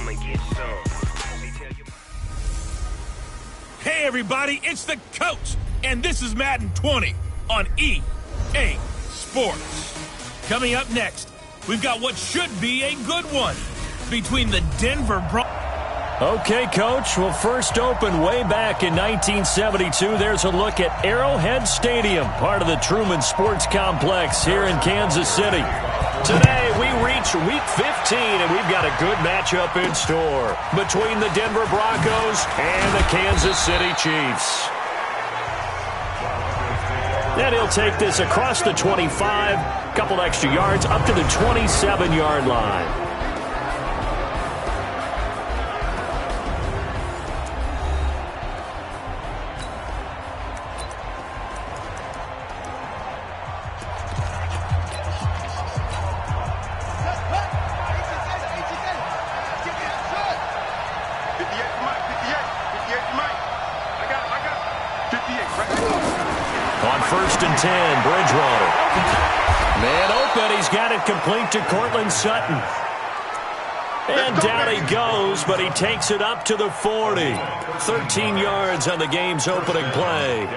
come and get some. Hey everybody, it's the coach, and this is Madden 20 on EA Sports. Coming up next, we've got what should be a good one between the Denver Broncos. Okay, Coach, we'll first open way back in 1972. There's a look at Arrowhead Stadium, part of the Truman Sports Complex here in Kansas City. Today, we reach Week 15, and we've got a good matchup in store between the Denver Broncos and the Kansas City Chiefs. Then he'll take this across the 25, couple extra yards, up to the 27-yard line. On 1st and 10, Bridgewater. Man open, he's got it complete to Cortland Sutton. And down he goes, but he takes it up to the 40. 13 yards on the game's opening play.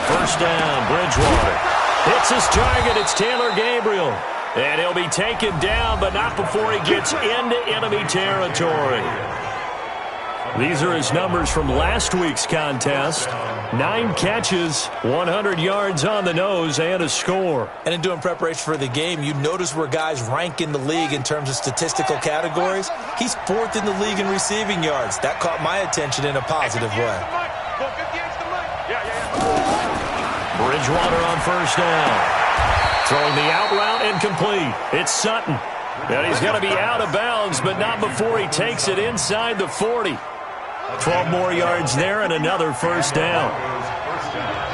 First down, Bridgewater. Hits his target. It's Taylor Gabriel. And he'll be taken down, but not before he gets into enemy territory. These are his numbers from last week's contest. 9 catches, 100 yards on the nose, and a score. And in doing preparation for the game, you notice where guys rank in the league in terms of statistical categories. He's 4th in the league in receiving yards. That caught my attention in a positive way. Bridgewater on first down. Throwing the out route incomplete. It's Sutton. And he's going to be out of bounds, but not before he takes it inside the 40. 12 more yards there and another first down.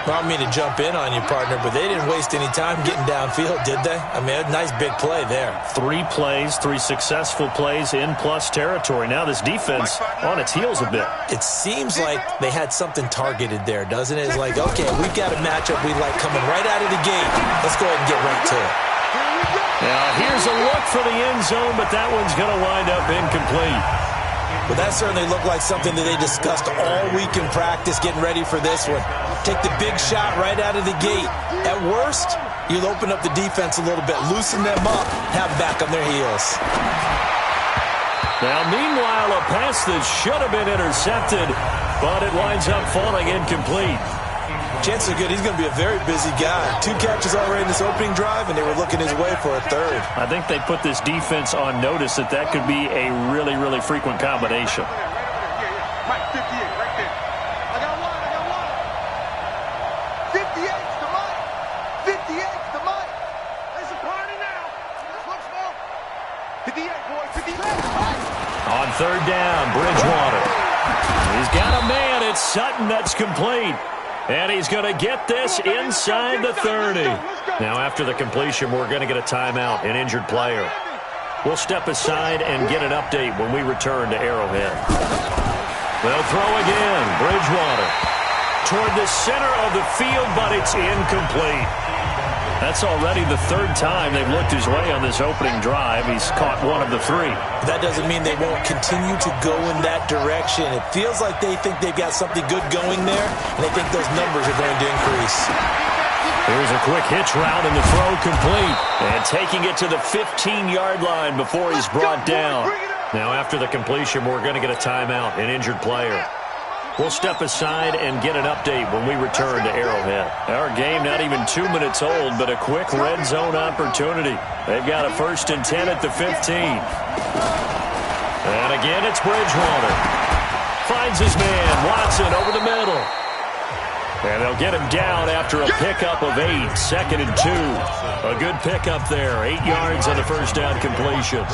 I don't mean to jump in on you, partner, but they didn't waste any time getting downfield, did they? I mean, a nice big play there. 3 plays, 3 successful plays in plus territory. Now this defense on its heels a bit. It seems like they had something targeted there, doesn't it? It's like, okay, we've got a matchup we like coming right out of the gate. Let's go ahead and get right to it. Now here's a look for the end zone, but that one's going to wind up incomplete. Well, that certainly looked like something that they discussed all week in practice, getting ready for this one. Take the big shot right out of the gate. At worst, you'll open up the defense a little bit, loosen them up, have back on their heels. Now, meanwhile, a pass that should have been intercepted, but it winds up falling incomplete. Chances are good he's going to be a very busy guy. 2 catches already in this opening drive, and they were looking his way for a 3rd. I think they put this defense on notice that that could be a really, really frequent combination. Mike, 58, right there. I got one. 58 to Mike. 58 to Mike. It's a party now. Look, small. 58, boys. 58. On 3rd down, Bridgewater. He's got a man. It's Sutton that's complete. And he's going to get this inside the 30. Now, after the completion, we're going to get a timeout, an injured player. We'll step aside and get an update when we return to Arrowhead. They'll throw again. Bridgewater toward the center of the field, but it's incomplete. That's already the 3rd time they've looked his way on this opening drive. He's caught one of the 3. That doesn't mean they won't continue to go in that direction. It feels like they think they've got something good going there, and they think those numbers are going to increase. Here's a quick hitch route, and the throw complete. And taking it to the 15-yard line before he's brought down. Now, after the completion, we're going to get a timeout, an injured player. We'll step aside and get an update when we return to Arrowhead. Our game not even 2 minutes old, but a quick red zone opportunity. They've got a 1st and 10 at the 15. And again, it's Bridgewater. Finds his man, Watson, over the middle. And they'll get him down after a pickup of 8, 2nd and 2. A good pickup there, 8 yards on the first down completion.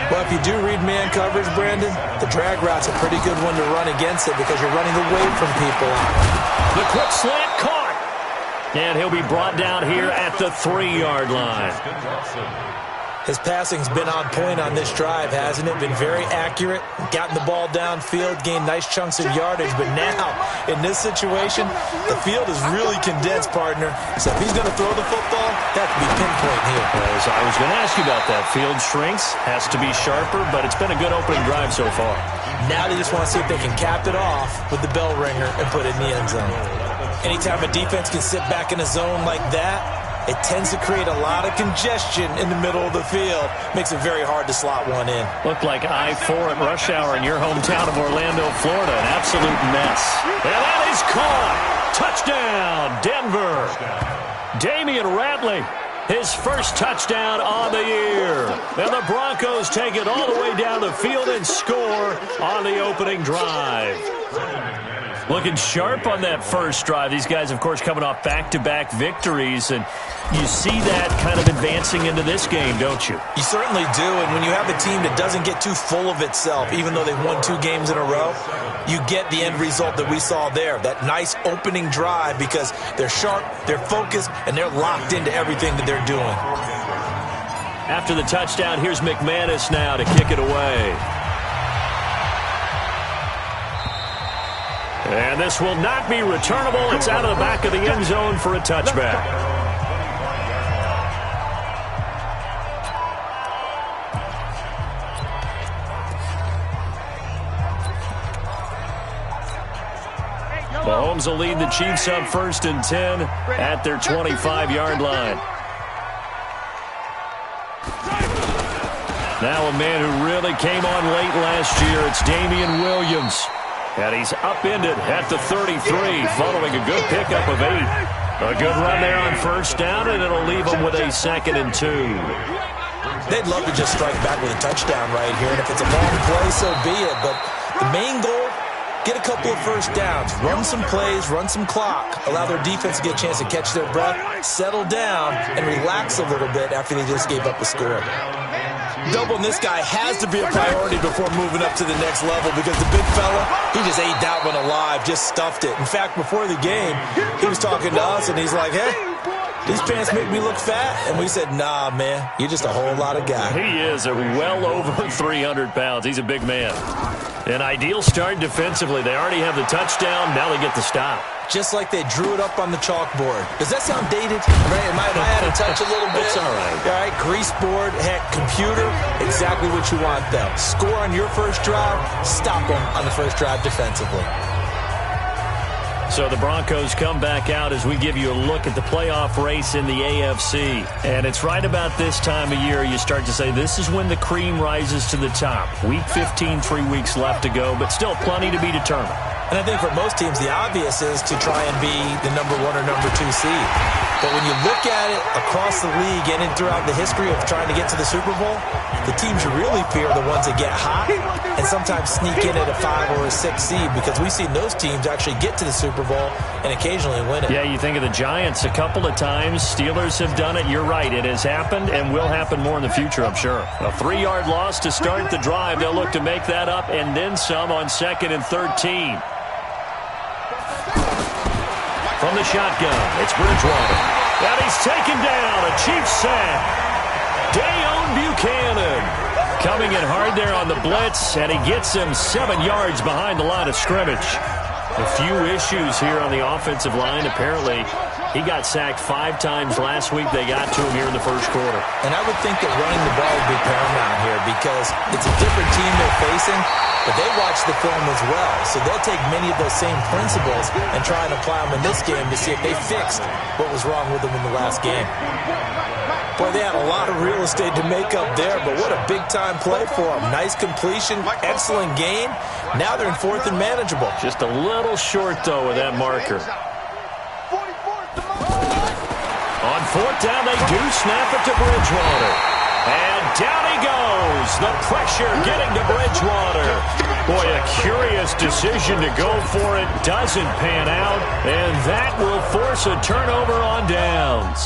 Well, if you do read man coverage, Brandon, the drag route's a pretty good one to run against it because you're running away from people. The quick slant caught. And he'll be brought down here at the 3-yard line. His passing's been on point on this drive, hasn't it? Been very accurate, gotten the ball downfield, gained nice chunks of yardage. But now, in this situation, the field is really condensed, partner. So if he's going to throw the football, that could be pinpoint here. As I was going to ask you about that. Field shrinks, has to be sharper, but it's been a good opening drive so far. Now they just want to see if they can cap it off with the bell ringer and put it in the end zone. Anytime a defense can sit back in a zone like that, it tends to create a lot of congestion in the middle of the field. Makes it very hard to slot one in. Looked like I-4 at rush hour in your hometown of Orlando, Florida. An absolute mess. And that is caught. Touchdown, Denver. Damian Ratley, his first touchdown on the year. And the Broncos take it all the way down the field and score on the opening drive. Looking sharp on that first drive. These guys, of course, coming off back-to-back victories, and you see that kind of advancing into this game, don't you? You certainly do, and when you have a team that doesn't get too full of itself, even though they've won 2 games in a row, you get the end result that we saw there, that nice opening drive, because they're sharp, they're focused, and they're locked into everything that they're doing. After the touchdown, here's McManus now to kick it away. And this will not be returnable. It's out of the back of the end zone for a touchback. Mahomes will lead the Chiefs up 1st and 10 at their 25-yard line. Now a man who really came on late last year, it's Damian Williams. And he's upended at the 33 following a good pickup of 8. A good run there on 1st down, and it'll leave them with a 2nd and 2. They'd love to just strike back with a touchdown right here, and if it's a long play, so be it. But the main goal, get a couple of 1st downs, run some plays, run some clock, allow their defense to get a chance to catch their breath, settle down, and relax a little bit after they just gave up a score. Doubling this guy has to be a priority before moving up to the next level, because the big fella, he just ate that one alive, just stuffed it. In fact, before the game, he was talking to us, and he's like, hey, these pants make me look fat. And we said, nah, man, you're just a whole lot of guy. He is well over 300 pounds. He's a big man. An ideal start defensively. They already have the touchdown. Now they get the stop. Just like they drew it up on the chalkboard. Does that sound dated? Right? Am I out of touch a little bit? It's all right. All right, grease board, heck, computer, exactly what you want, though. Score on your 1st drive, stop them on the 1st drive defensively. So the Broncos come back out as we give you a look at the playoff race in the AFC. And it's right about this time of year you start to say this is when the cream rises to the top. Week 15, 3 weeks left to go, but still plenty to be determined. And I think for most teams, the obvious is to try and be the number 1 or number 2 seed. But when you look at it across the league and throughout the history of trying to get to the Super Bowl, the teams you really fear are the ones that get hot and sometimes sneak in at a 5 or a 6 seed, because we've seen those teams actually get to the Super Bowl and occasionally win it. Yeah, you think of the Giants a couple of times. Steelers have done it. You're right. It has happened and will happen more in the future, I'm sure. A 3-yard loss to start the drive. They'll look to make that up and then some on 2nd and 13. From the shotgun, it's Bridgewater. And he's taken down. A Chiefs sack. Dayon Buchanan coming in hard there on the blitz, and he gets him 7 yards behind the line of scrimmage. A few issues here on the offensive line. Apparently, he got sacked 5 times last week. They got to him here in the 1st quarter. And I would think that running the ball would be paramount here, because it's a different team they're facing, but they watch the film as well. So they'll take many of those same principles and try and apply them in this game to see if they fixed what was wrong with them in the last game. Boy, they had a lot of real estate to make up there, but what a big-time play for them. Nice completion, excellent game. Now they're in 4th and manageable. Just a little short, though, with that marker. On 4th down, they do snap it to Bridgewater. And down he goes. The pressure getting to Bridgewater. Boy, a curious best decision to go for it doesn't pan out, and that will force a turnover on downs.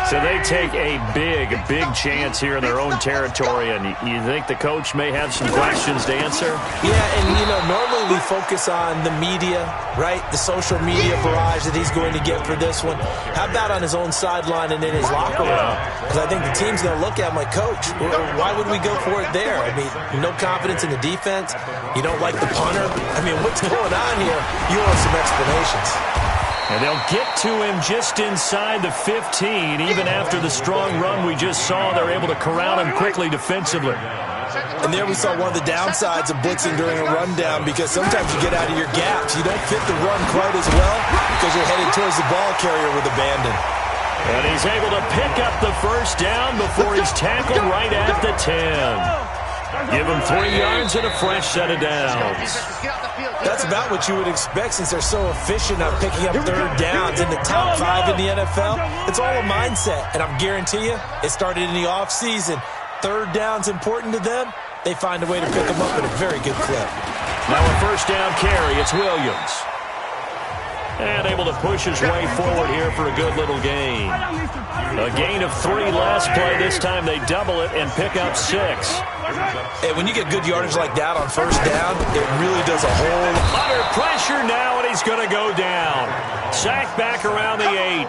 So they take a big chance here in their own territory, and you think the coach may have some questions to answer? Yeah, and, normally we focus on the media, right? The social media barrage that he's going to get for this one. How about on his own sideline and in his locker room? Because I think the team's going to look at him like, Coach, why would we go for it there? I mean, no confidence in the defense. You don't like the punter. I mean, what's going on here? You want some explanations. And they'll get to him just inside the 15. Even after the strong run we just saw, they're able to corral him quickly defensively. And there we saw one of the downsides of blitzing during a rundown, because sometimes you get out of your gaps. You don't fit the run quite as well because you're headed towards the ball carrier with abandon. And he's able to pick up the first down before he's tackled right at the 10. Give him 3 yards and a fresh set of downs. That's about what you would expect since they're so efficient at picking up third downs in the top 5 in the NFL. It's all a mindset, and I guarantee you it started in the offseason. Third down's important to them. They find a way to pick them up at a very good clip. Now a first down carry. It's Williams. And able to push his way forward here for a good little gain. A gain of 3 last play. This time they double it and pick up 6. Hey, when you get good yardage like that on first down, it really does a whole... Under pressure now, and he's going to go down. Sack back around the 8.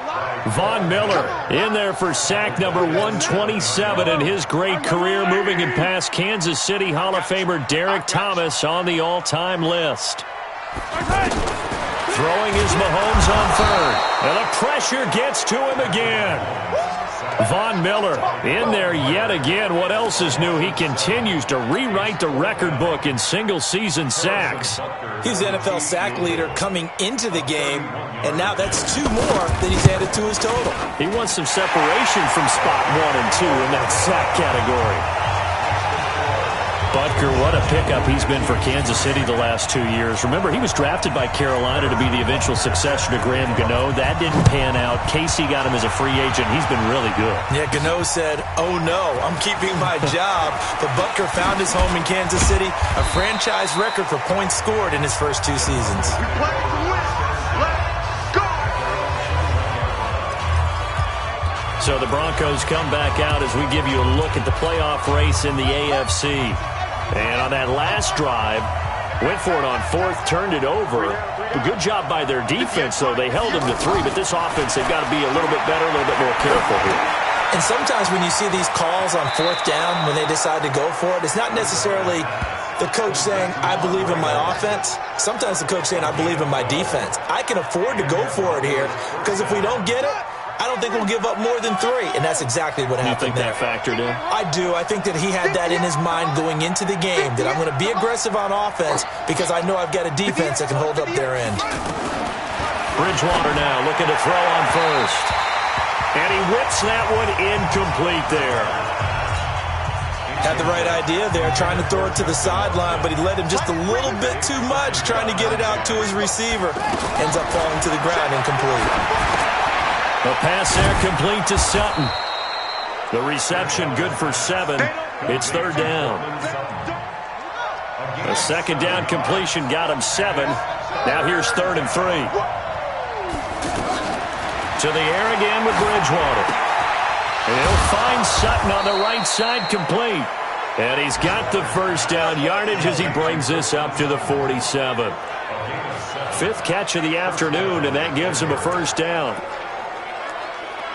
Von Miller in there for sack number 127 in his great career, moving him past Kansas City Hall of Famer Derek Thomas on the all-time list. Throwing is Mahomes on third. And the pressure gets to him again. Von Miller in there yet again. What else is new? He continues to rewrite the record book in single-season sacks. He's the NFL sack leader coming into the game, and now that's 2 more that he's added to his total. He wants some separation from spot 1 and 2 in that sack category. Butker, what a pickup he's been for Kansas City the last 2 years. Remember, he was drafted by Carolina to be the eventual successor to Graham Gano. That didn't pan out. Casey got him as a free agent. He's been really good. Yeah, Gano said, oh no, I'm keeping my job. But Butker found his home in Kansas City, a franchise record for points scored in his first 2 seasons. We play to win. Let's go. So the Broncos come back out as we give you a look at the playoff race in the AFC. And on that last drive, went for it on 4th, turned it over. A good job by their defense, though. They held them to 3, but this offense, they've got to be a little bit better, a little bit more careful here. And sometimes when you see these calls on 4th down, when they decide to go for it, it's not necessarily the coach saying, I believe in my offense. Sometimes the coach saying, I believe in my defense. I can afford to go for it here, because if we don't get it, I don't think we'll give up more than 3, and that's exactly what happened there. You think that factored in? I do. I think that he had that in his mind going into the game, that I'm going to be aggressive on offense because I know I've got a defense that can hold up their end. Bridgewater now looking to throw on first. And he whips that one incomplete there. Had the right idea there, trying to throw it to the sideline, but he led him just a little bit too much, trying to get it out to his receiver. Ends up falling to the ground incomplete. The pass there complete to Sutton. The reception good for 7. It's 3rd down. A 2nd down completion got him 7. Now here's 3rd and 3. To the air again with Bridgewater. And he'll find Sutton on the right side complete. And he's got the first down yardage as he brings this up to the 47. 5th catch of the afternoon, and that gives him a first down.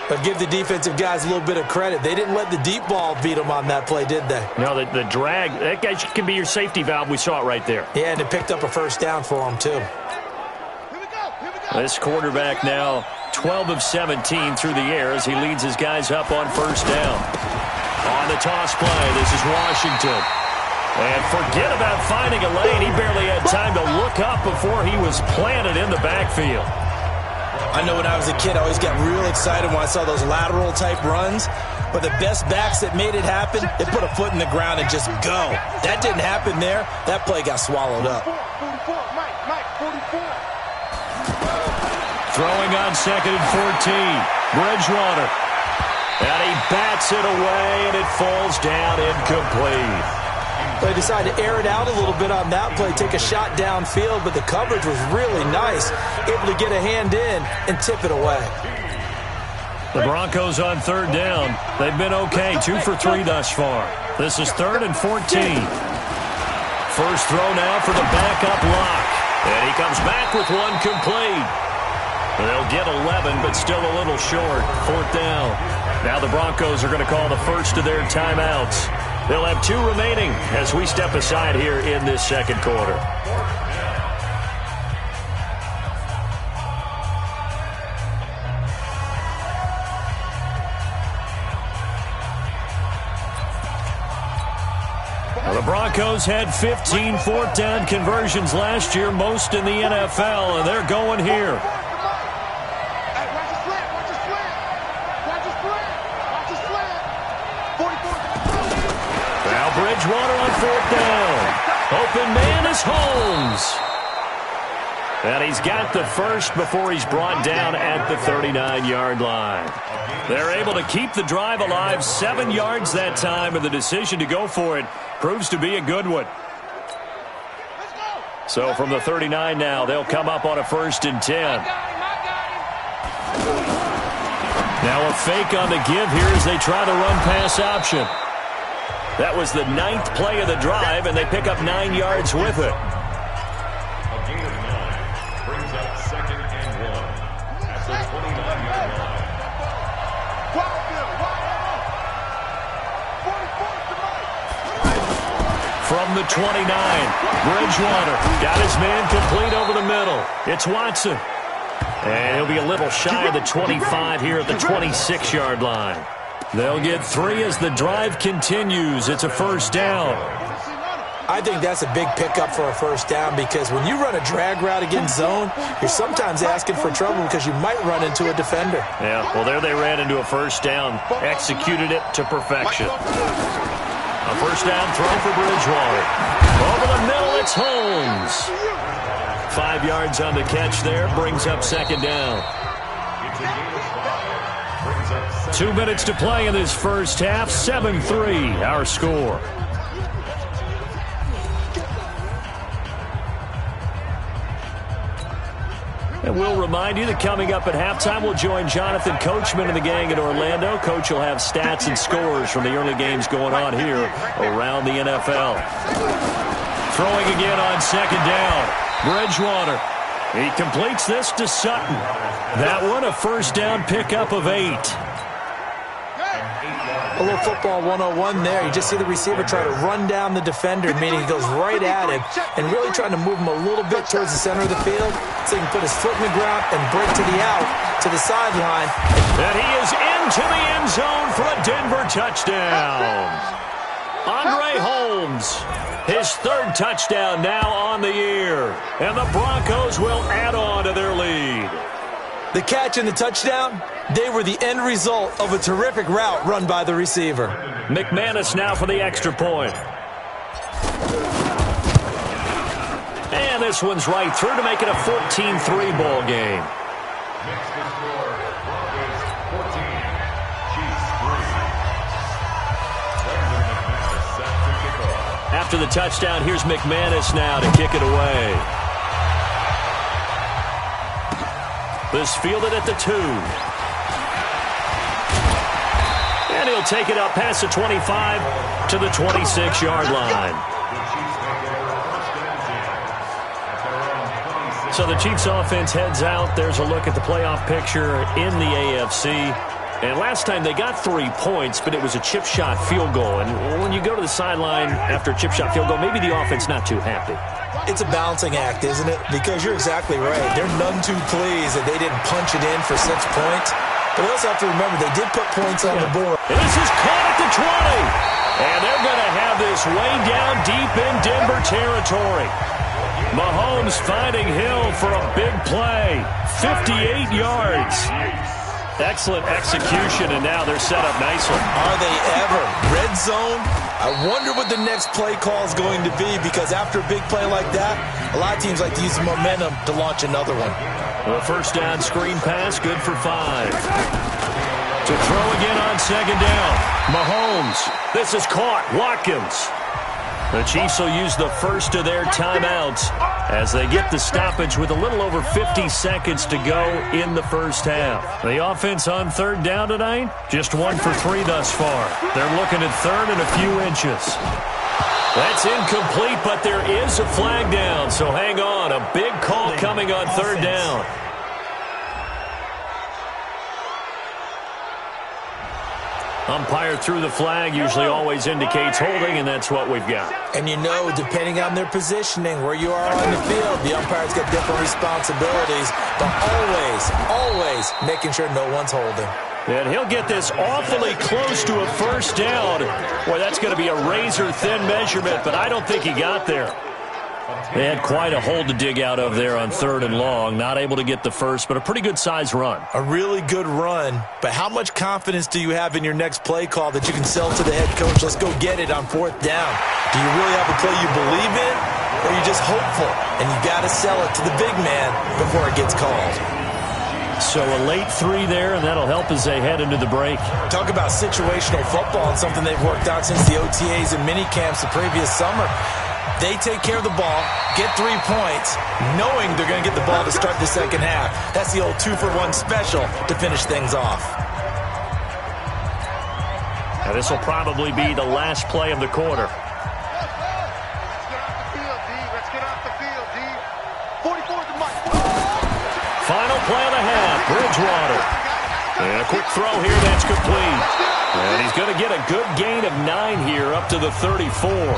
But give the defensive guys a little bit of credit. They didn't let the deep ball beat them on that play, did they? No, the drag, that guy can be your safety valve. We saw it right there. Yeah, and it picked up a first down for them, too. Here we go. This quarterback now 12 of 17 through the air as he leads his guys up on first down. On the toss play, this is Washington. And forget about finding a lane. He barely had time to look up before he was planted in the backfield. I know when I was a kid, I always got real excited when I saw those lateral-type runs. But the best backs that made it happen, they put a foot in the ground and just go. That didn't happen there. That play got swallowed up. 44, Mike, 44. Throwing on 2nd and 14. Bridgewater. And he bats it away, and it falls down incomplete. They decided to air it out a little bit on that play, take a shot downfield, but the coverage was really nice, able to get a hand in and tip it away. The Broncos on third down. They've been okay, 2 for 3 thus far. This is 3rd and 14. First throw now for the backup lock. And he comes back with one complete. They'll get 11, but still a little short. 4th down. Now the Broncos are going to call the first of their timeouts. They'll have 2 remaining as we step aside here in this second quarter. Now the Broncos had 15 fourth down conversions last year, most in the NFL, and they're going here. Now Bridgewater on 4th down. Open man is Holmes. And he's got the first before he's brought down at the 39-yard line. They're able to keep the drive alive, 7 yards that time, and the decision to go for it proves to be a good one. So from the 39 now, they'll come up on a 1st and 10. Now a fake on the give here as they try to run pass option. That was the 9th play of the drive, and they pick up 9 yards with it. A gain of 9 brings up 2nd and 1 at the 29-yard line. From the 29, Bridgewater got his man complete over the middle. It's Watson. And he'll be a little shy of the 25 here at the 26-yard line. They'll get 3 as the drive continues. It's a 1st down. I think that's a big pickup for a 1st down because when you run a drag route against zone, you're sometimes asking for trouble because you might run into a defender. Yeah, well, there they ran into a 1st down, executed it to perfection. A 1st down throw for Bridgewater. Over the middle, it's Holmes. 5 yards on the catch there, brings up 2nd down. 2 minutes to play in this first half, 7-3, our score. And we'll remind you that coming up at halftime, we'll join Jonathan Coachman and the gang in Orlando. Coach will have stats and scores from the early games going on here around the NFL. Throwing again on 2nd down. Bridgewater. He completes this to Sutton. That one a 1st down pickup of 8. A little football 101 there. You just see the receiver try to run down the defender, meaning he goes right at him and really trying to move him a little bit towards the center of the field so he can put his foot in the ground and break to the out, to the sideline. And he is into the end zone for a Denver touchdown. Andre Holmes, his 3rd touchdown now on the year. And the Broncos will add on to their lead. The catch and the touchdown, they were the end result of a terrific route run by the receiver. McManus now for the extra point. And this one's right through to make it a 14-3 ball game. Next to score, Broncos 14, Chiefs 3. Set to kick off. After the touchdown, here's McManus now to kick it away. This fielded at the 2. And he'll take it up past the 25 to the 26-yard line. So the Chiefs offense heads out. There's a look at the playoff picture in the AFC. And last time they got 3 points, but it was a chip shot field goal. And when you go to the sideline after a chip shot field goal, maybe the offense not too happy. It's a balancing act, isn't it? Because you're exactly right. They're none too pleased that they didn't punch it in for 6 points. But we also have to remember they did put points on the board. And this is caught at the 20. And they're going to have this way down deep in Denver territory. Mahomes finding Hill for a big play. 58 yards. Excellent execution, and now they're set up nicely. Are they ever? Red zone? I wonder what the next play call is going to be, because after a big play like that, a lot of teams like to use the momentum to launch another one. A 1st down screen pass, good for 5. To throw again on 2nd down. Mahomes. This is caught. Watkins. The Chiefs will use the first of their timeouts as they get the stoppage with a little over 50 seconds to go in the first half. The offense on third down tonight, just 1 for 3 thus far. They're looking at third and a few inches. That's incomplete, but there is a flag down, so hang on. A big call coming on third down. Umpire threw the flag, usually always indicates holding, and that's what we've got. And you know, depending on their positioning, where you are on the field, the umpire's got different responsibilities, but always making sure no one's holding. And he'll get this awfully close to a first down. Boy, that's going to be a razor-thin measurement, but I don't think he got there. They had quite a hole to dig out of there on third and long. Not able to get the first, but a pretty good-sized run. A really good run, but how much confidence do you have in your next play call that you can sell to the head coach? Let's go get it on fourth down. Do you really have a play you believe in, or are you just hopeful? And you got to sell it to the big man before it gets called. So a late 3 there, and that'll help as they head into the break. Talk about situational football and something they've worked out since the OTAs and mini camps the previous summer. They take care of the ball, get 3 points, knowing they're going to get the ball to start the second half. That's the old 2-for-1 special to finish things off. Now this will probably be the last play of the quarter. Let's get off the field, D. 44 to Mike. Final play of the half, Bridgewater. And a quick throw here, that's complete. And he's going to get a good gain of 9 here up to the 34.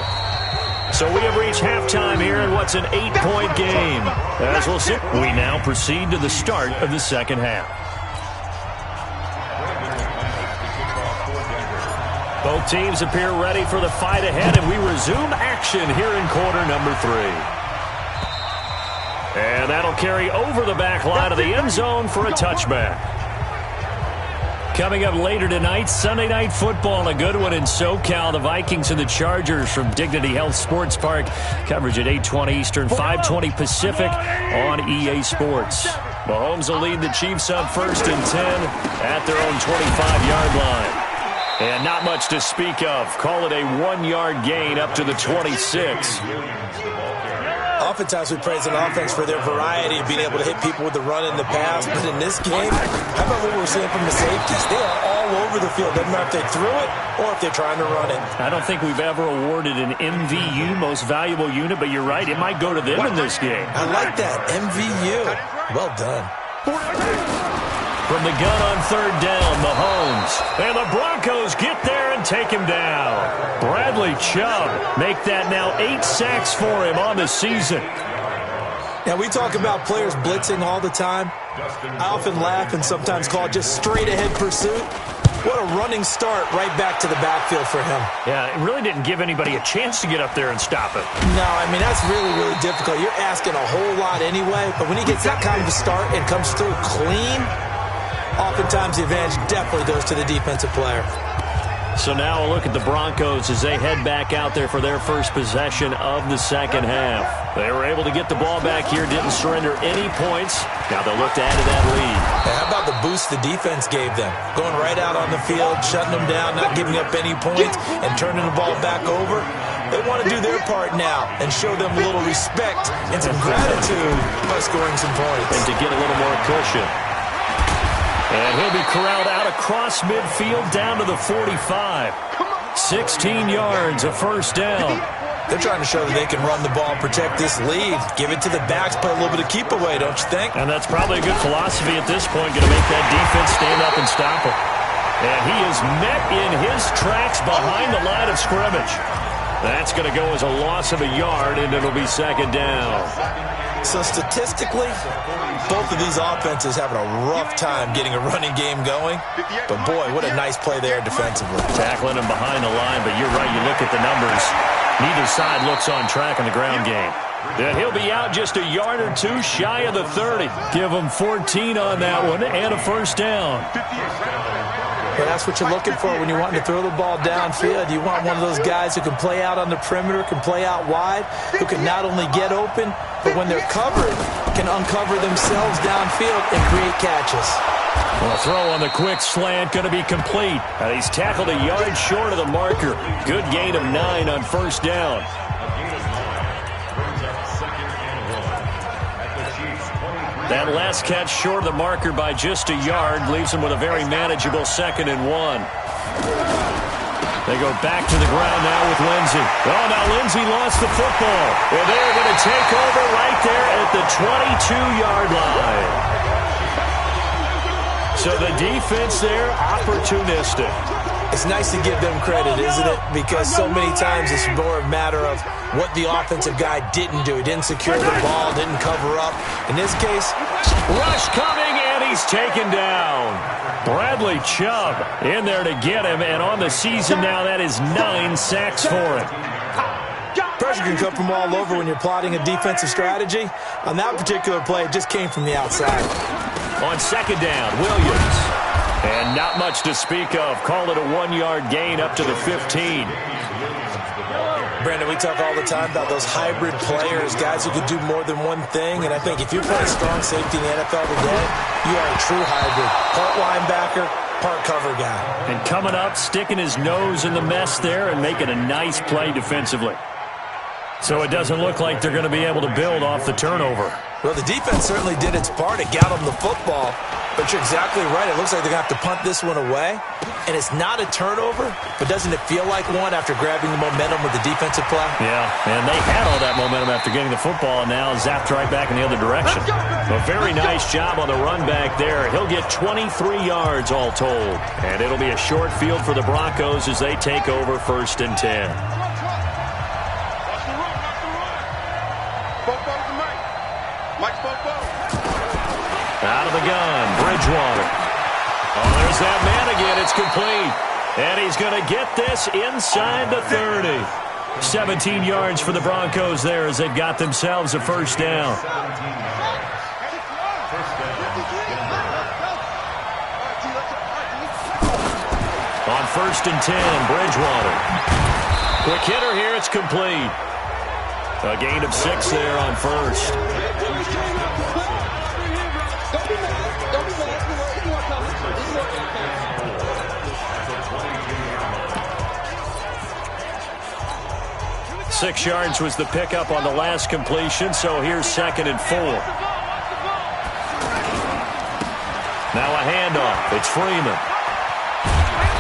So we have reached halftime here in what's an 8-point game. As we'll see, we now proceed to the start of the second half. Both teams appear ready for the fight ahead, and we resume action here in quarter number 3. And that'll carry over the back line of the end zone for a touchback. Coming up later tonight, Sunday Night Football, a good one in SoCal. The Vikings and the Chargers from Dignity Health Sports Park. Coverage at 8:20 Eastern, 5:20 Pacific on EA Sports. Mahomes will lead the Chiefs up 1st and 10 at their own 25-yard line. And not much to speak of. Call it a 1-yard gain up to the 26. Oftentimes we praise an offense for their variety of being able to hit people with the run and the pass, but in this game, how about what we're seeing from the safeties? They are all over the field. Doesn't matter if they threw it or if they're trying to run it. I don't think we've ever awarded an MVU, most valuable unit, but you're right, it might go to them in this game. I like that, MVU. Well done. From the gun on third down, Mahomes. And the Broncos get there and take him down. Bradley Chubb make that now 8 sacks for him on the season. Now, we talk about players blitzing all the time. I often laugh and sometimes call it just straight-ahead pursuit. What a running start right back to the backfield for him. Yeah, it really didn't give anybody a chance to get up there and stop it. No, I mean, that's really, really difficult. You're asking a whole lot anyway, but when he gets that kind of a start and comes through clean, oftentimes the advantage definitely goes to the defensive player. So now a look at the Broncos as they head back out there for their first possession of the second half. They were able to get the ball back here, didn't surrender any points. Now they'll look to add to that lead. And how about the boost the defense gave them? Going right out on the field, shutting them down, not giving up any points, and turning the ball back over. They want to do their part now and show them a little respect and some gratitude by scoring some points. And to get a little more cushion. And he'll be corralled out across midfield down to the 45. 16 yards, a first down. They're trying to show that they can run the ball, protect this lead, give it to the backs, play a little bit of keep away, don't you think? And that's probably a good philosophy at this point, going to make that defense stand up and stop it. And he is met in his tracks behind the line of scrimmage. That's going to go as a loss of a yard, and it'll be second down. So statistically, both of these offenses having a rough time getting a running game going. But boy, what a nice play there defensively. Tackling him behind the line, but you're right, you look at the numbers. Neither side looks on track in the ground game. And he'll be out just a yard or two shy of the 30. Give him 14 on that one and a first down. But that's what you're looking for when you're wanting to throw the ball downfield. You want one of those guys who can play out on the perimeter, can play out wide, who can not only get open, but when they're covered, can uncover themselves downfield and create catches. Well, throw on the quick slant, going to be complete. And he's tackled a yard short of the marker. Good gain of 9 on first down. That last catch short of the marker by just a yard leaves him with a very manageable 2nd and 1. They go back to the ground now with Lindsey. Oh, now Lindsey lost the football. And they're going to take over right there at the 22-yard line. So the defense there, opportunistic. It's nice to give them credit, isn't it? Because so many times it's more a matter of what the offensive guy didn't do. He didn't secure the ball, didn't cover up. In this case, rush coming, and he's taken down. Bradley Chubb in there to get him, and on the season now, that is 9 sacks for him. Pressure can come from all over when you're plotting a defensive strategy. On that particular play, it just came from the outside. On 2nd down, Williams. And not much to speak of. Call it a 1-yard gain up to the 15. Brandon, we talk all the time about those hybrid players, guys who could do more than one thing. And I think if you're playing strong safety in the NFL today, you are a true hybrid. Part linebacker, part cover guy. And coming up, sticking his nose in the mess there and making a nice play defensively. So it doesn't look like they're going to be able to build off the turnover. Well, the defense certainly did its part. It got them the football. But you're exactly right. It looks like they're going to have to punt this one away. And it's not a turnover, but doesn't it feel like one after grabbing the momentum with the defensive play? Yeah, and they had all that momentum after getting the football, and now zapped right back in the other direction. A very nice job on the run back there. He'll get 23 yards all told. And it'll be a short field for the Broncos as they take over 1st and 10. Out of the gun, Bridgewater. Oh, there's that man again. It's complete. And he's going to get this inside the 30. 17 yards for the Broncos there as they've got themselves a 1st down. On 1st and 10, Bridgewater. Quick hitter here. It's complete. A gain of 6 there on 1st. 6 yards was the pickup on the last completion, so here's 2nd and 4. Now a handoff. It's Freeman.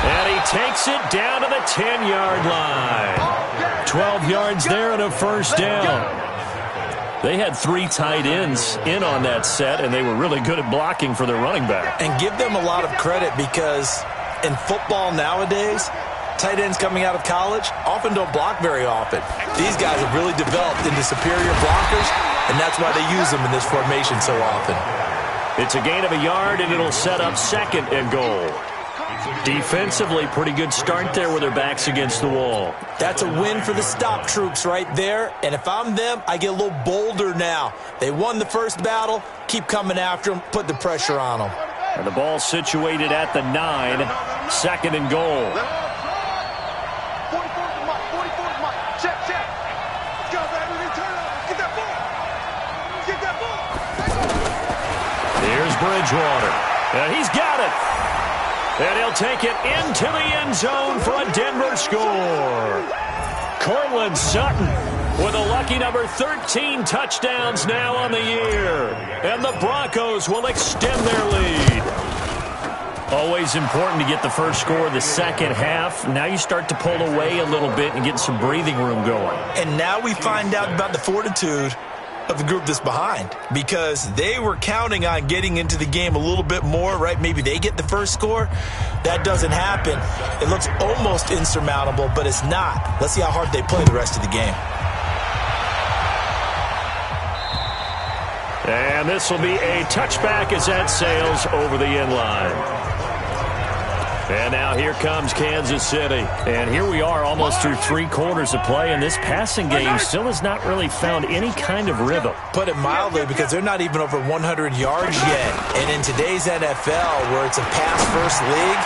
And he takes it down to the 10-yard line. 12 yards there and a 1st down. They had 3 tight ends in on that set, and they were really good at blocking for their running back. And give them a lot of credit because in football nowadays, tight ends coming out of college often don't block very often. These guys have really developed into superior blockers, and that's why they use them in this formation so often. It's a gain of a yard, and it'll set up 2nd and goal. Defensively, pretty good start there with their backs against the wall. That's a win for the stop troops right there, and if I'm them, I get a little bolder now. They won the first battle, keep coming after them, put the pressure on them. And the ball situated at the 9, 2nd and goal. 44 Mike. Check. Let's go, baby. Return up. Get that ball. Here's Bridgewater. And he's got it. And he'll take it into the end zone for a Denver score. Cortland Sutton with a lucky number 13 touchdowns now on the year. And the Broncos will extend their lead. Always important to get the first score of the second half. Now you start to pull away a little bit and get some breathing room going. And now we find out about the fortitude of the group that's behind, because they were counting on getting into the game a little bit more, right? Maybe they get the first score. That doesn't happen. It looks almost insurmountable, but it's not. Let's see how hard they play the rest of the game. And this will be a touchback as that sails over the end line. And now here comes Kansas City. And here we are almost through 3 quarters of play, and this passing game still has not really found any kind of rhythm. Put it mildly, because they're not even over 100 yards yet. And in today's NFL, where it's a pass-first league,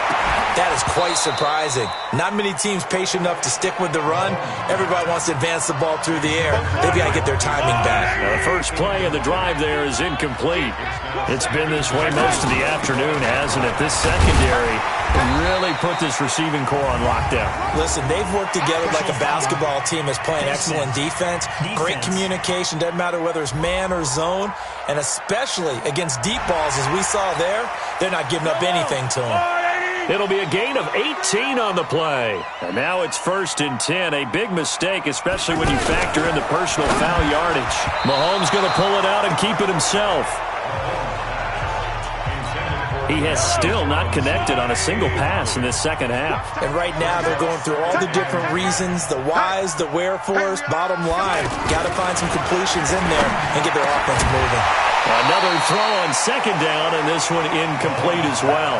That is quite surprising. Not many teams patient enough to stick with the run. Everybody wants to advance the ball through the air. They've got to get their timing back. Now, the first play of the drive there is incomplete. It's been this way most of the afternoon, hasn't it? This secondary really put this receiving core on lockdown. Listen, they've worked together like a basketball team that's playing excellent defense. Great communication. Doesn't matter whether it's man or zone. And especially against deep balls, as we saw there, they're not giving up anything to them. It'll be a gain of 18 on the play. And now it's 1st and 10. A big mistake, especially when you factor in the personal foul yardage. Mahomes going to pull it out and keep it himself. He has still not connected on a single pass in this second half. And right now they're going through all the different reasons, the whys, the wherefores. Bottom line, got to find some completions in there and get their offense moving. Another throw on second down, and this one incomplete as well.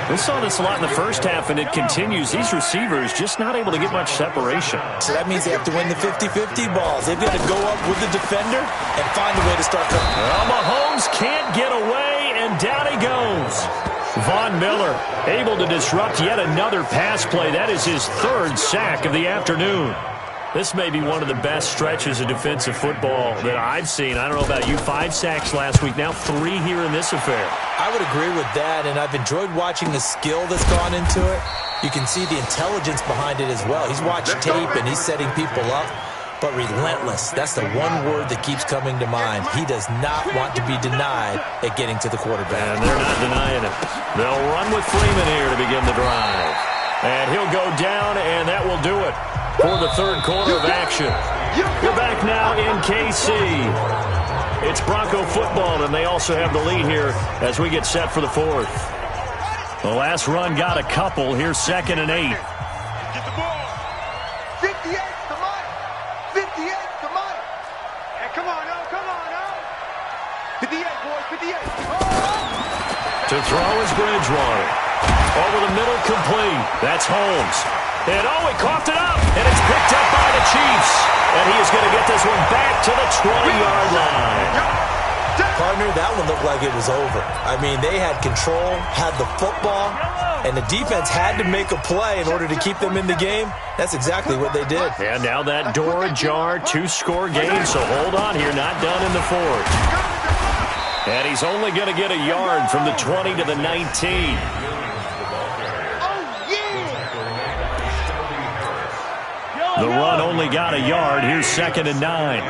We saw this a lot in the first half, and it continues. These receivers just not able to get much separation. So that means they have to win the 50-50 balls. They've got to go up with the defender and find a way to start coming. Well, Mahomes can't get away, and down he goes. Von Miller able to disrupt yet another pass play. That is his 3rd sack of the afternoon. This may be one of the best stretches of defensive football that I've seen. I don't know about you. 5 sacks last week, now 3 here in this affair. I would agree with that, and I've enjoyed watching the skill that's gone into it. You can see the intelligence behind it as well. He's watched tape, and he's setting people up, but relentless. That's the one word that keeps coming to mind. He does not want to be denied at getting to the quarterback. And they're not denying it. They'll run with Freeman here to begin the drive. And he'll go down, and that will do it for the 3rd quarter of action. We're back now in KC. It's Bronco football, and they also have the lead here as we get set for the 4th. The last run got a couple. Here's 2nd and 8. Get the ball. 58 to Mike. 58 to Mike. Hey, come on, now. Come on, now. 58, boys. 58. Oh. To throw is Bridgewater. Over the middle, complete. That's Holmes. And he coughed it up, and it's picked up by the Chiefs. And he is going to get this one back to the 20-yard line. Partner, that one looked like it was over. I mean, they had control, had the football, and the defense had to make a play in order to keep them in the game. That's exactly what they did. And now that door ajar, 2-score game, so hold on here, not done in the 4th. And he's only going to get a yard from the 20 to the 19. The run only got a yard. Here's 2nd and 9.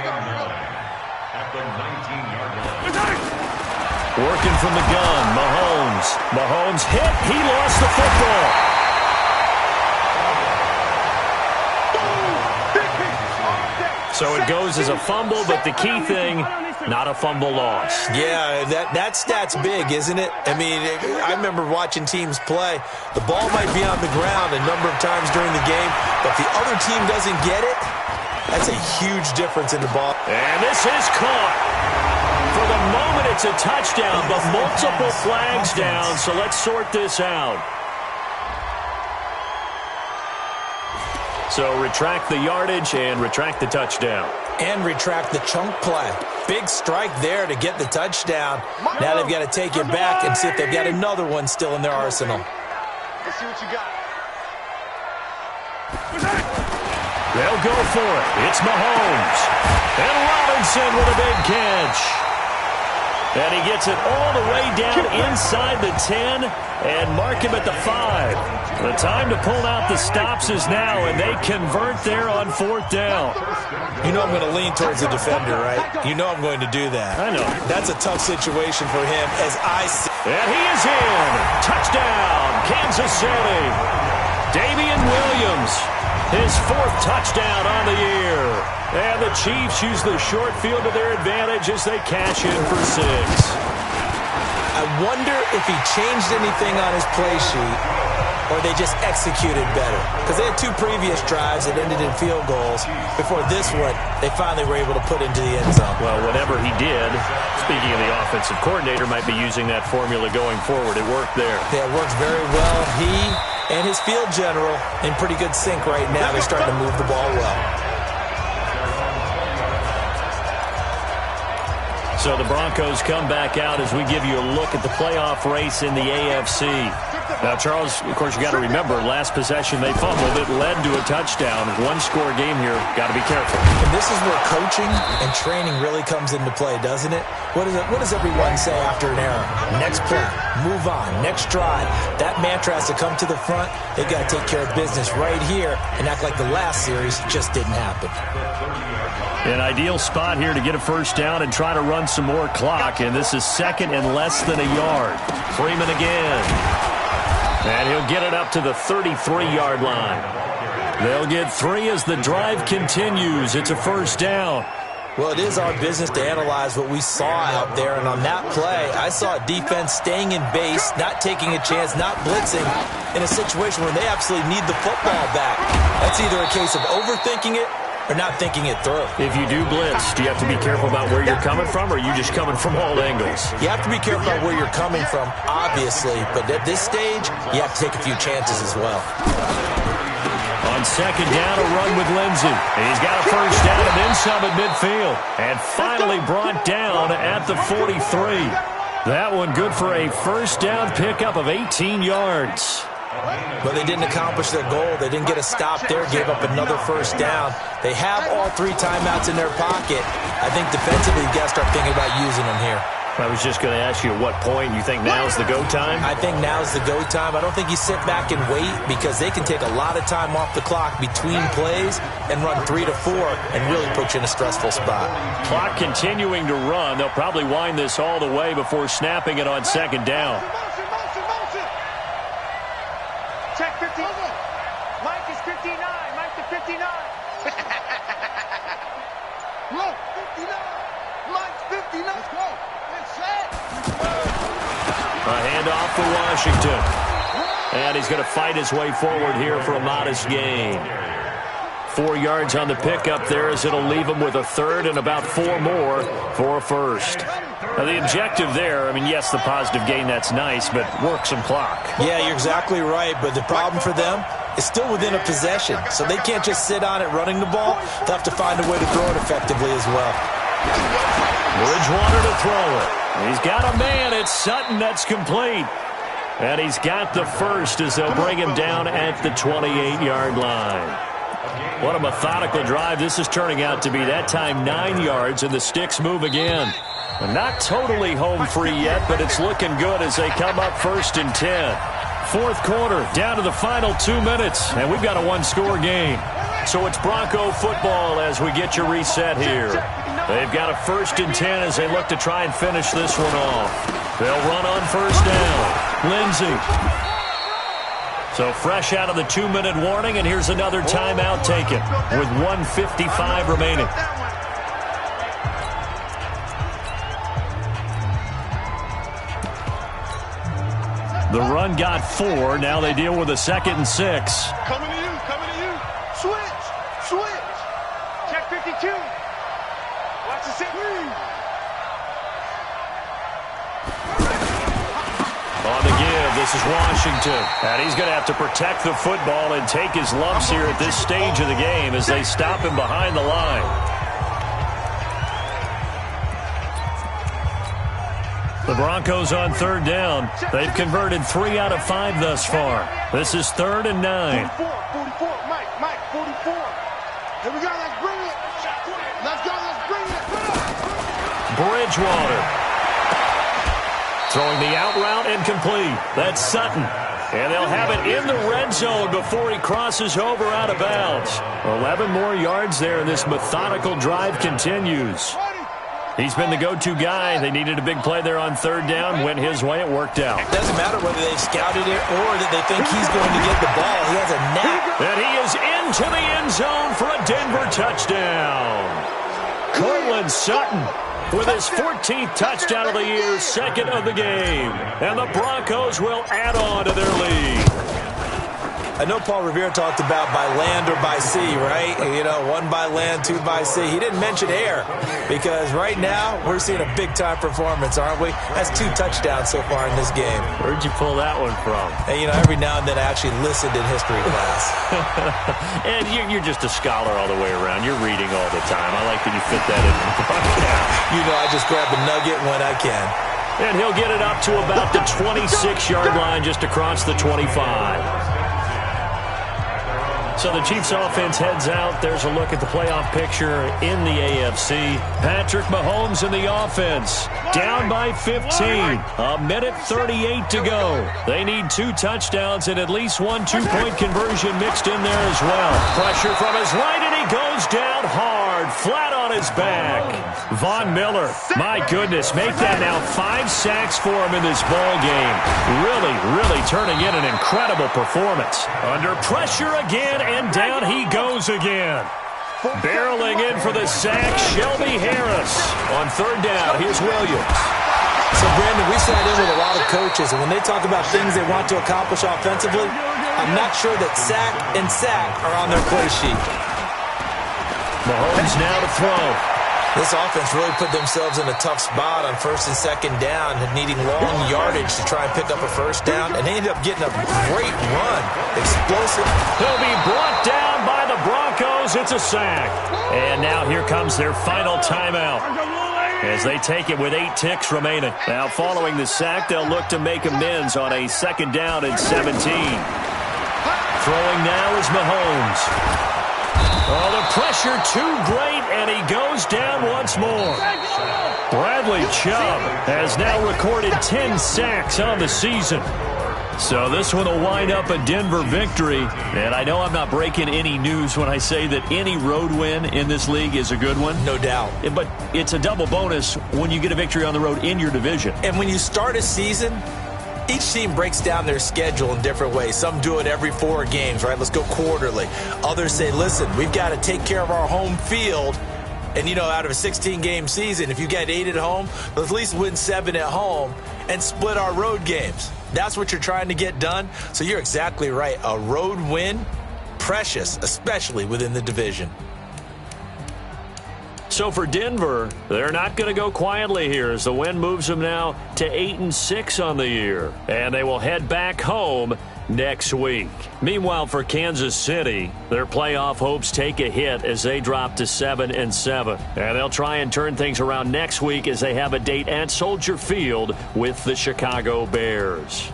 Working from the gun, Mahomes. Mahomes hit. He lost the football. So it goes as a fumble, but the key thing, not a fumble loss. Yeah, that stat's big, isn't it? I mean, I remember watching teams play. The ball might be on the ground a number of times during the game, but if the other team doesn't get it, that's a huge difference in the ball. And this is caught. For the moment, it's a touchdown, but multiple flags down, so let's sort this out. So retract the yardage and retract the touchdown. And retract the chunk play. Big strike there to get the touchdown. Now they've got to take it back and see if they've got another one still in their arsenal. Let's see what you got. They'll go for it. It's Mahomes. And Robinson with a big catch. And he gets it all the way down inside the 10 and mark him at the 5. The time to pull out the stops is now, and they convert there on 4th down. You know I'm going to lean towards the defender, right? You know I'm going to do that. I know. That's a tough situation for him as I see. And he is in. Touchdown, Kansas City. Damian Williams, his 4th touchdown on the year. And the Chiefs use the short field to their advantage as they cash in for 6. I wonder if he changed anything on his play sheet or they just executed better. Because they had 2 previous drives that ended in field goals. Before this one, they finally were able to put into the end zone. Well, whatever he did, speaking of the offensive coordinator, might be using that formula going forward. It worked there. Yeah, it works very well. He and his field general in pretty good sync right now. They're starting to move the ball well. So the Broncos come back out as we give you a look at the playoff race in the AFC. Now, Charles, of course, you got to remember, last possession they fumbled. It led to a touchdown. One-score game here. Got to be careful. And this is where coaching and training really comes into play, doesn't it? What does everyone say after an error? Next play, move on, next drive. That mantra has to come to the front. They've got to take care of business right here and act like the last series just didn't happen. An ideal spot here to get a first down and try to run some more clock. And this is second and less than a yard. Freeman again. And he'll get it up to the 33-yard line. They'll get 3 as the drive continues. It's a first down. Well, it is our business to analyze what we saw out there. And on that play, I saw a defense staying in base, not taking a chance, not blitzing, in a situation where they absolutely need the football back. That's either a case of overthinking it or not thinking it through. If you do blitz, do you have to be careful about where you're coming from, or are you just coming from all angles? You have to be careful about where you're coming from, obviously, but at this stage, you have to take a few chances as well. On second down, a run with Lindsey. He's got a first down and then some at midfield. And finally brought down at the 43. That one good for a first down pickup of 18 yards. But they didn't accomplish their goal. They didn't get a stop there, gave up another first down. They have all 3 timeouts in their pocket. I think defensively, you've got to start thinking about using them here. I was just going to ask you at what point you think now's the go time? I think now's the go time. I don't think you sit back and wait, because they can take a lot of time off the clock between plays and run 3 to 4 and really put you in a stressful spot. Clock continuing to run. They'll probably wind this all the way before snapping it on second down. Check 50. Mike is 59. Mike to 59. Look, 59. Mike's 59. Let's go. Let's set. A handoff for Washington. And he's going to fight his way forward here for a modest gain. 4 yards on the pickup there, as it'll leave him with a third and about 4 more for a first. Now, the objective there, I mean, yes, the positive gain, that's nice, but work some clock. Yeah, you're exactly right, but the problem for them is still within a possession, so they can't just sit on it running the ball. They'll have to find a way to throw it effectively as well. Bridgewater to throw it. He's got a man. It's Sutton. That's complete. And he's got the first as they'll bring him down at the 28-yard line. What a methodical drive this is turning out to be. That time 9 yards, and the sticks move again. Not totally home free yet, but it's looking good as they come up first and 10. Fourth quarter, down to the final 2 minutes, and we've got a one-score game. So it's Bronco football as we get your reset here. They've got a first and 10 as they look to try and finish this one off. They'll run on first down. Lindsey. So fresh out of the 2-minute warning, and here's another timeout taken with 1:55 remaining. The run got 4. Now they deal with a 2nd and 6. Coming to you. Coming to you. Switch. Switch. Check 52. Watch the set. On the give, this is Washington. And he's going to have to protect the football and take his lumps here at this stage of the game as they stop him behind the line. The Broncos on third down. They've converted 3 out of 5 thus far. This is 3rd and 9. 44, Mike, 44. Here we go, let's bring it. Let's go, let's bring it. Bridgewater. Throwing the out route incomplete. That's Sutton. And they'll have it in the red zone before he crosses over out of bounds. 11 more yards there, and this methodical drive continues. He's been the go-to guy. They needed a big play there on third down. Went his way. It worked out. It doesn't matter whether they've scouted it or that they think he's going to get the ball. He has a knack. And he is into the end zone for a Denver touchdown. Cortland Sutton with his 14th touchdown of the year, 2nd of the game. And the Broncos will add on to their lead. I know Paul Revere talked about by land or by sea, right? You know, 1 by land, 2 by sea. He didn't mention air because right now we're seeing a big-time performance, aren't we? That's 2 touchdowns so far in this game. Where'd you pull that one from? And, you know, every now and then I actually listened in history class. And you're just a scholar all the way around. You're reading all the time. I like that you fit that in the podcast. You know, I just grab a nugget when I can. And he'll get it up to about the 26-yard line, just across the 25. So the Chiefs offense heads out. There's a look at the playoff picture in the AFC. Patrick Mahomes in the offense. Down by 15. A minute 38 to go. They need 2 touchdowns and at least 1 2-point conversion mixed in there as well. Pressure from his right, and he goes down hard, flat on his back. Von Miller, my goodness, make that now 5 sacks for him in this ball game. Really turning in an incredible performance. Under pressure again, and down he goes again. Barreling in for the sack, Shelby Harris. On 3rd down, here's Williams. So, Brandon, we sat in with a lot of coaches, and when they talk about things they want to accomplish offensively, I'm not sure that sack and sack are on their play sheet. Mahomes now to throw. This offense really put themselves in a tough spot on 1st and 2nd down, needing long yardage to try and pick up a 1st down, and they ended up getting a great run. Explosive. He'll be brought down by the Broncos. It's a sack. And now here comes their final timeout as they take it with 8 ticks remaining. Now following the sack, they'll look to make amends on a 2nd down and 17. Throwing now is Mahomes. Oh, the pressure too great, and he goes down once more. Bradley Chubb has now recorded 10 sacks on the season. So this one will wind up a Denver victory. And I know I'm not breaking any news when I say that any road win in this league is a good one. No doubt. But it's a double bonus when you get a victory on the road in your division. And when you start a season, each team breaks down their schedule in different ways. Some do it every 4 games, right? Let's go quarterly. Others say, listen, we've got to take care of our home field. And, you know, out of a 16-game season, if you get 8 at home, let's at least win 7 at home and split our road games. That's what you're trying to get done. So you're exactly right. A road win, precious, especially within the division. So for Denver, they're not going to go quietly here as the win moves them now to 8-6 on the year. And they will head back home next week. Meanwhile, for Kansas City, their playoff hopes take a hit as they drop to 7-7. And they'll try and turn things around next week as they have a date at Soldier Field with the Chicago Bears.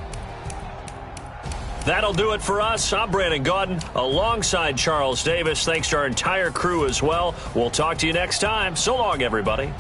That'll do it for us. I'm Brandon Gaudin alongside Charles Davis. Thanks to our entire crew as well. We'll talk to you next time. So long, everybody.